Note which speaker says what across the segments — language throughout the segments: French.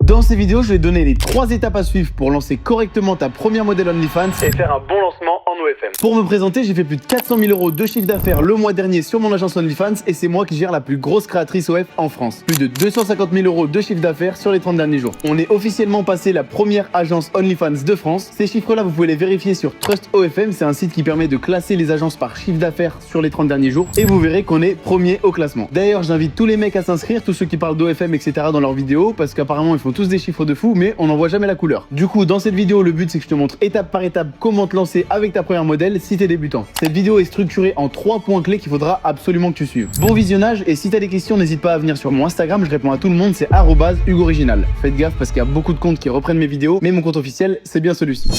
Speaker 1: Dans ces vidéos, je vais donner les 3 étapes à suivre pour lancer correctement ta première modèle OnlyFans
Speaker 2: et faire un bon lancement en OFM.
Speaker 1: Pour me présenter, j'ai fait plus de 400 000 € de chiffre d'affaires le mois dernier sur mon agence OnlyFans et c'est moi qui gère la plus grosse créatrice OF en France. Plus de 250 000 € de chiffre d'affaires sur les 30 derniers jours. On est officiellement passé la première agence OnlyFans de France. Ces chiffres-là, vous pouvez les vérifier sur Trust OFM. C'est un site qui permet de classer les agences par chiffre d'affaires sur les 30 derniers jours et vous verrez qu'on est premier au classement. D'ailleurs, j'invite tous les mecs à s'inscrire, tous ceux qui parlent d'OFM, etc. dans leurs vidéos parce qu'apparemment ils font tous des chiffres de fou, mais on n'en voit jamais la couleur. Du coup, dans cette vidéo, le but c'est que je te montre étape par étape comment te lancer avec ta première modèle si t'es débutant. Cette vidéo est structurée en 3 points clés qu'il faudra absolument que tu suives. Bon visionnage, et si t'as des questions, n'hésite pas à venir sur mon Instagram, je réponds à tout le monde, c'est @HugoOriginal. Faites gaffe parce qu'il y a beaucoup de comptes qui reprennent mes vidéos, mais mon compte officiel, c'est bien celui-ci.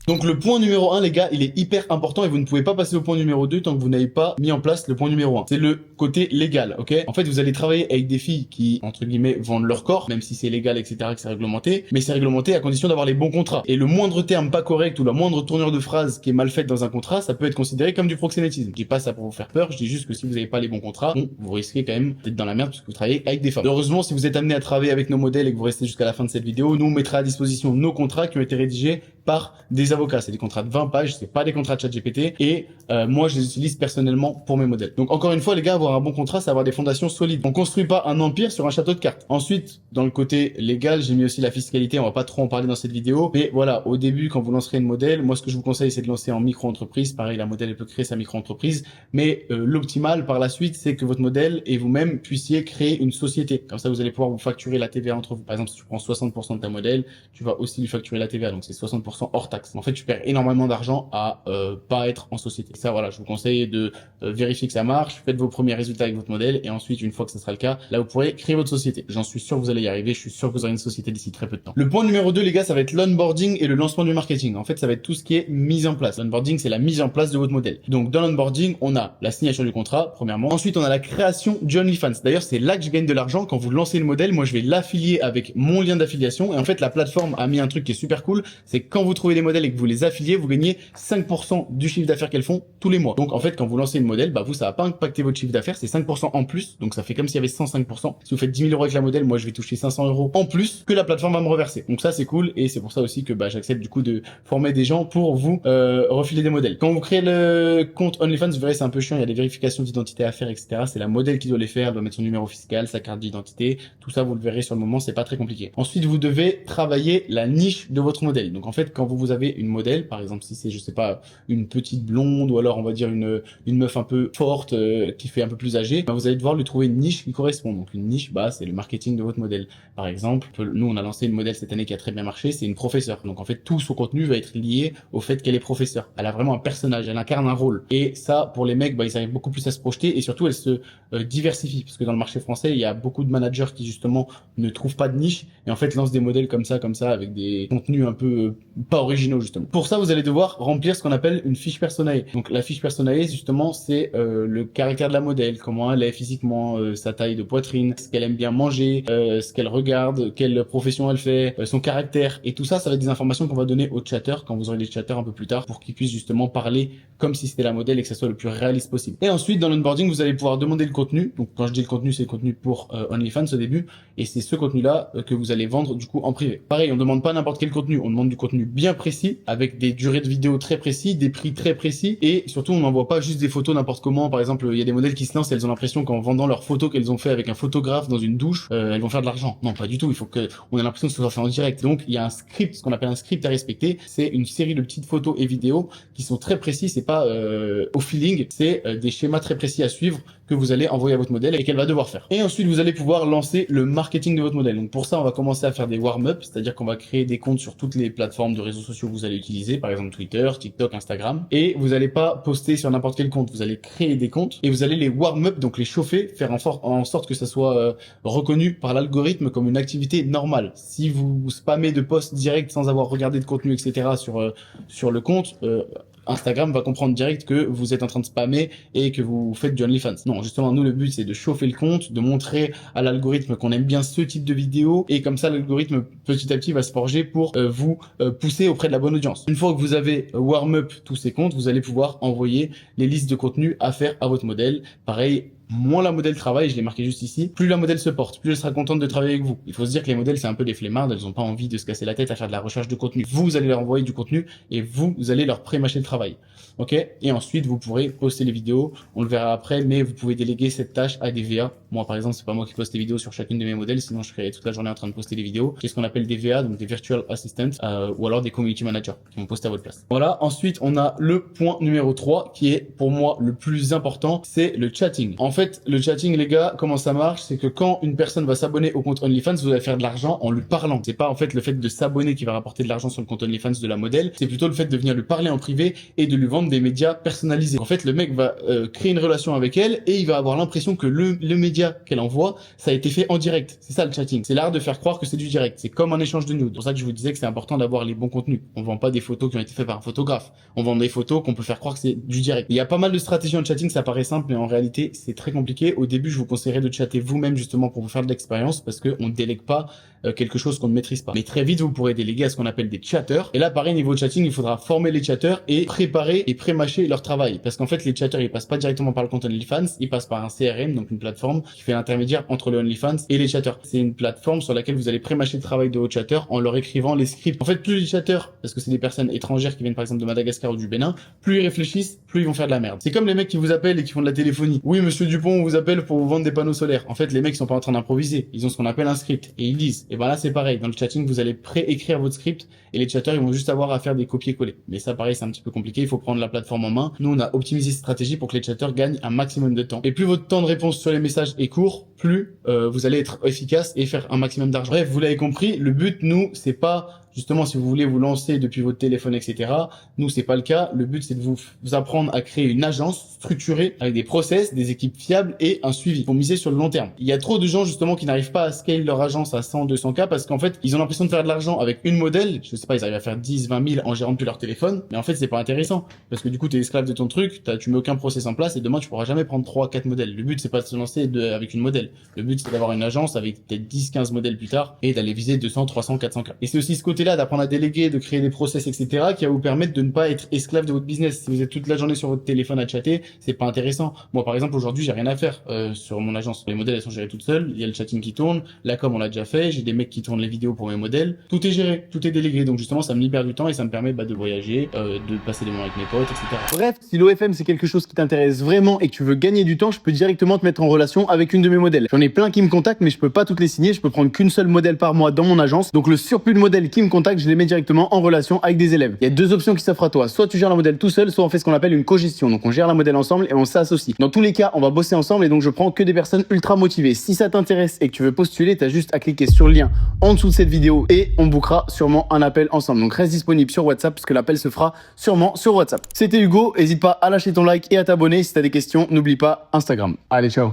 Speaker 1: Donc le point numéro 1 les gars, il est hyper important et vous ne pouvez pas passer au point numéro 2 tant que vous n'avez pas mis en place le point numéro 1. C'est le côté légal, ok? En fait, vous allez travailler avec des filles qui, entre guillemets, vendent leur corps, même si c'est légal, etc., que c'est réglementé, mais c'est réglementé à condition d'avoir les bons contrats. Et le moindre terme pas correct ou la moindre tournure de phrase qui est mal faite dans un contrat, ça peut être considéré comme du proxénétisme. Je dis pas ça pour vous faire peur, je dis juste que si vous n'avez pas les bons contrats, bon, vous risquez quand même d'être dans la merde parce que vous travaillez avec des femmes. Heureusement, si vous êtes amené à travailler avec nos modèles et que vous restez jusqu'à la fin de cette vidéo, nous on mettra à disposition nos contrats qui ont été rédigés par des avocats. C'est des contrats de 20 pages, c'est pas des contrats de ChatGPT et moi je les utilise personnellement pour mes modèles. Donc encore une fois les gars, avoir un bon contrat, c'est avoir des fondations solides. On construit pas un empire sur un château de cartes. Ensuite, dans le côté légal, j'ai mis aussi la fiscalité, on va pas trop en parler dans cette vidéo, mais voilà, au début quand vous lancerez une modèle, moi ce que je vous conseille c'est de lancer en micro-entreprise. Pareil, la modèle elle peut créer sa micro-entreprise, mais l'optimal par la suite c'est que votre modèle et vous-même puissiez créer une société. Comme ça vous allez pouvoir vous facturer la TVA entre vous. Par exemple, si tu prends 60% de ta modèle, tu vas aussi lui facturer la TVA, donc c'est 60% hors taxe. En fait, tu perds énormément d'argent à pas être en société. Ça, voilà, je vous conseille de vérifier que ça marche, faites vos premiers résultats avec votre modèle, et ensuite, une fois que ce sera le cas, là, vous pourrez créer votre société. J'en suis sûr que vous allez y arriver, je suis sûr que vous aurez une société d'ici très peu de temps. Le point numéro 2, les gars, ça va être l'onboarding et le lancement du marketing. En fait, ça va être tout ce qui est mise en place. L'onboarding, c'est la mise en place de votre modèle. Donc, dans l'onboarding, on a la signature du contrat, premièrement. Ensuite, on a la création du OnlyFans. D'ailleurs, c'est là que je gagne de l'argent. Quand vous lancez le modèle, moi, je vais l'affilier avec mon lien d'affiliation. Et en fait, la plateforme a mis un truc qui est super cool. C'est quand vous trouvez des modèles et que vous les affiliez, vous gagnez 5% du chiffre d'affaires qu'elles font tous les mois. Donc en fait, quand vous lancez une modèle, bah vous, ça va pas impacter votre chiffre d'affaires, c'est 5% en plus. Donc ça fait comme s'il y avait 105%. Si vous faites 10 000 € avec la modèle, moi je vais toucher 500 € en plus que la plateforme va me reverser. Donc ça c'est cool et c'est pour ça aussi que bah j'accepte du coup de former des gens pour vous refiler des modèles. Quand vous créez le compte OnlyFans, vous verrez c'est un peu chiant, il y a des vérifications d'identité à faire, etc. C'est la modèle qui doit les faire, elle doit mettre son numéro fiscal, sa carte d'identité, tout ça vous le verrez sur le moment, c'est pas très compliqué. Ensuite, vous devez travailler la niche de votre modèle. Donc en fait, quand vous avez une modèle, par exemple si c'est je sais pas une petite blonde ou alors on va dire une meuf un peu forte qui fait un peu plus âgée, bah, vous allez devoir lui trouver une niche qui correspond. Donc une niche, bah c'est le marketing de votre modèle. Par exemple, nous on a lancé une modèle cette année qui a très bien marché, c'est une professeure. Donc en fait tout son contenu va être lié au fait qu'elle est professeure. Elle a vraiment un personnage, elle incarne un rôle. Et ça pour les mecs, bah ils arrivent beaucoup plus à se projeter et surtout elle se diversifie parce que dans le marché français il y a beaucoup de managers qui justement ne trouvent pas de niche et en fait lancent des modèles comme ça avec des contenus un peu pas originaux justement. Pour ça vous allez devoir remplir ce qu'on appelle une fiche Personae. Donc la fiche Personae justement c'est le caractère de la modèle, comment elle est physiquement, sa taille de poitrine, ce qu'elle aime bien manger, ce qu'elle regarde, quelle profession elle fait, son caractère et tout ça, ça va être des informations qu'on va donner aux chatteurs quand vous aurez des chatteurs un peu plus tard pour qu'ils puissent justement parler comme si c'était la modèle et que ça soit le plus réaliste possible. Et ensuite dans l'onboarding vous allez pouvoir demander le contenu. Donc quand je dis le contenu c'est le contenu pour OnlyFans au début et c'est ce contenu là que vous allez vendre du coup en privé. Pareil, on demande pas n'importe quel contenu, on demande du contenu bien précis avec des durées de vidéo très précis, des prix très précis et surtout on n'envoie pas juste des photos n'importe comment. Par exemple il y a des modèles qui se lancent, elles ont l'impression qu'en vendant leurs photos qu'elles ont fait avec un photographe dans une douche, elles vont faire de l'argent. Non pas du tout, il faut que on ait l'impression que ce soit fait en direct. Donc il y a un script, ce qu'on appelle un script à respecter, c'est une série de petites photos et vidéos qui sont très précis, c'est pas au feeling, c'est des schémas très précis à suivre que vous allez envoyer à votre modèle et qu'elle va devoir faire. Et ensuite vous allez pouvoir lancer le marketing de votre modèle. Donc pour ça on va commencer à faire des warm-up, c'est-à-dire qu'on va créer des comptes sur toutes les plateformes de réseaux sociaux que vous allez utiliser, par exemple Twitter, TikTok, Instagram, et vous allez pas poster sur n'importe quel compte, vous allez créer des comptes et vous allez les warm-up, donc les chauffer, faire en sorte que ça soit reconnu par l'algorithme comme une activité normale. Si vous spammez de posts directs sans avoir regardé de contenu, etc. sur le compte, Instagram va comprendre direct que vous êtes en train de spammer et que vous faites du OnlyFans. Non, justement, nous, le but, c'est de chauffer le compte, de montrer à l'algorithme qu'on aime bien ce type de vidéo et comme ça, l'algorithme, petit à petit, va se forger pour vous pousser auprès de la bonne audience. Une fois que vous avez warm up tous ces comptes, vous allez pouvoir envoyer les listes de contenu à faire à votre modèle. Pareil, moins la modèle travaille, je l'ai marqué juste ici, plus la modèle se porte, plus elle sera contente de travailler avec vous. Il faut se dire que les modèles, c'est un peu des flemmardes, elles ont pas envie de se casser la tête à faire de la recherche de contenu. Vous allez leur envoyer du contenu et vous allez leur pré-mâcher le travail. Ok? Et ensuite, vous pourrez poster les vidéos. On le verra après, mais vous pouvez déléguer cette tâche à des VA. Moi, par exemple, c'est pas moi qui poste les vidéos sur chacune de mes modèles, sinon je serais toute la journée en train de poster les vidéos. C'est ce qu'on appelle des VA, donc des Virtual Assistants, ou alors des Community Managers qui vont poster à votre place. Voilà. Ensuite, on a le point numéro 3 qui est pour moi le plus important, c'est le chatting. En fait, le chatting, les gars, comment ça marche? C'est que quand une personne va s'abonner au compte OnlyFans, vous allez faire de l'argent en lui parlant. C'est pas en fait le fait de s'abonner qui va rapporter de l'argent sur le compte OnlyFans de la modèle, c'est plutôt le fait de venir lui parler en privé et de lui vendre des médias personnalisés. En fait, le mec va créer une relation avec elle et il va avoir l'impression que le média qu'elle envoie, ça a été fait en direct. C'est ça le chatting. C'est l'art de faire croire que c'est du direct. C'est comme un échange de nudes. C'est pour ça que je vous disais que c'est important d'avoir les bons contenus. On vend pas des photos qui ont été faites par un photographe. On vend des photos qu'on peut faire croire que c'est du direct. Il y a pas mal de stratégies en chatting, ça paraît simple, mais en réalité, c'est très compliqué. Au début, je vous conseillerais de chatter vous-même justement pour vous faire de l'expérience parce que on ne délègue pas quelque chose qu'on ne maîtrise pas. Mais très vite, vous pourrez déléguer à ce qu'on appelle des chatters. Et là, pareil, niveau chatting, il faudra former les chatters et préparer et pré-mâcher leur travail. Parce qu'en fait, les chatters, ils passent pas directement par le compte OnlyFans, ils passent par un CRM, donc une plateforme qui fait l'intermédiaire entre le OnlyFans et les chatters. C'est une plateforme sur laquelle vous allez pré-mâcher le travail de vos chatters en leur écrivant les scripts. En fait, plus les chatters, parce que c'est des personnes étrangères qui viennent par exemple de Madagascar ou du Bénin, plus ils réfléchissent, plus ils vont faire de la merde. C'est comme les mecs qui vous appellent et qui font de la téléphonie. Oui, monsieur Dupont, on vous appelle pour vous vendre des panneaux solaires. En fait, les mecs, ils sont pas en train d'improviser. Ils ont ce qu'on appelle un script et ils lisent. Et ben là, c'est pareil. Dans le chatting, vous allez pré-écrire votre script et les chatters, ils vont juste avoir à faire des copier-coller. Mais ça, pareil, c'est un petit peu compliqué. Il faut prendre la plateforme en main. Nous, on a optimisé cette stratégie pour que les chatters gagnent un maximum de temps. Et plus votre temps de réponse sur les messages est court, plus vous allez être efficace et faire un maximum d'argent. Bref, vous l'avez compris, le but, nous, c'est pas justement si vous voulez vous lancer depuis votre téléphone, etc. Nous, c'est pas le cas. Le but, c'est de vous apprendre à créer une agence structurée avec des process, des équipes fiables et un suivi pour miser sur le long terme. Il y a trop de gens justement qui n'arrivent pas à scale leur agence à 100, 200K parce qu'en fait, ils ont l'impression de faire de l'argent avec une modèle. Je sais pas, ils arrivent à faire 10, 20 000 en gérant depuis leur téléphone. Mais en fait, c'est pas intéressant parce que du coup, t'es esclave de ton truc, tu mets aucun process en place et demain, tu pourras jamais prendre 3, 4 modèles. Le but, c'est pas de se lancer avec une modèle. Le but, c'est d'avoir une agence avec peut-être 10, 15 modèles plus tard et d'aller viser 200, 300, 400K. Et c'est aussi ce côté-là d'apprendre à déléguer, de créer des process, etc., qui va vous permettre de ne pas être esclave de votre business. Si vous êtes toute la journée sur votre téléphone à chatter, c'est pas intéressant. Moi, par exemple, aujourd'hui, j'ai rien à faire sur mon agence. Les modèles, elles sont gérées toutes seules. Il y a le chatting qui tourne, la com, on l'a déjà fait. J'ai des mecs qui tournent les vidéos pour mes modèles. Tout est géré, tout est délégué. Donc justement, ça me libère du temps et ça me permet de voyager, de passer des moments avec mes potes, etc.
Speaker 3: Bref, si l'OFM c'est quelque chose qui t'intéresse vraiment et que tu veux gagner du temps, je peux directement te mettre en relation avec une de mes modèles. J'en ai plein qui me contactent, mais je peux pas toutes les signer. Je peux prendre qu'une seule modèle par mois dans mon agence. Donc le surplus de modèles qui me contactent, je les mets directement en relation avec des élèves. Il y a deux options qui s'offrent à toi. Soit tu gères la modèle tout seul, soit on fait ce qu'on appelle une cogestion. Donc on gère la modèle ensemble et on s'associe. Dans tous les cas, on va bosser ensemble et donc je prends que des personnes ultra motivées. Si ça t'intéresse et que tu veux postuler, t'as juste à cliquer sur le lien en dessous de cette vidéo et on bookera sûrement un appel ensemble. Donc reste disponible sur WhatsApp parce que l'appel se fera sûrement sur WhatsApp. C'était Hugo, n'hésite pas à lâcher ton like et à t'abonner. Si t'as des questions, n'oublie pas Instagram. Allez, ciao.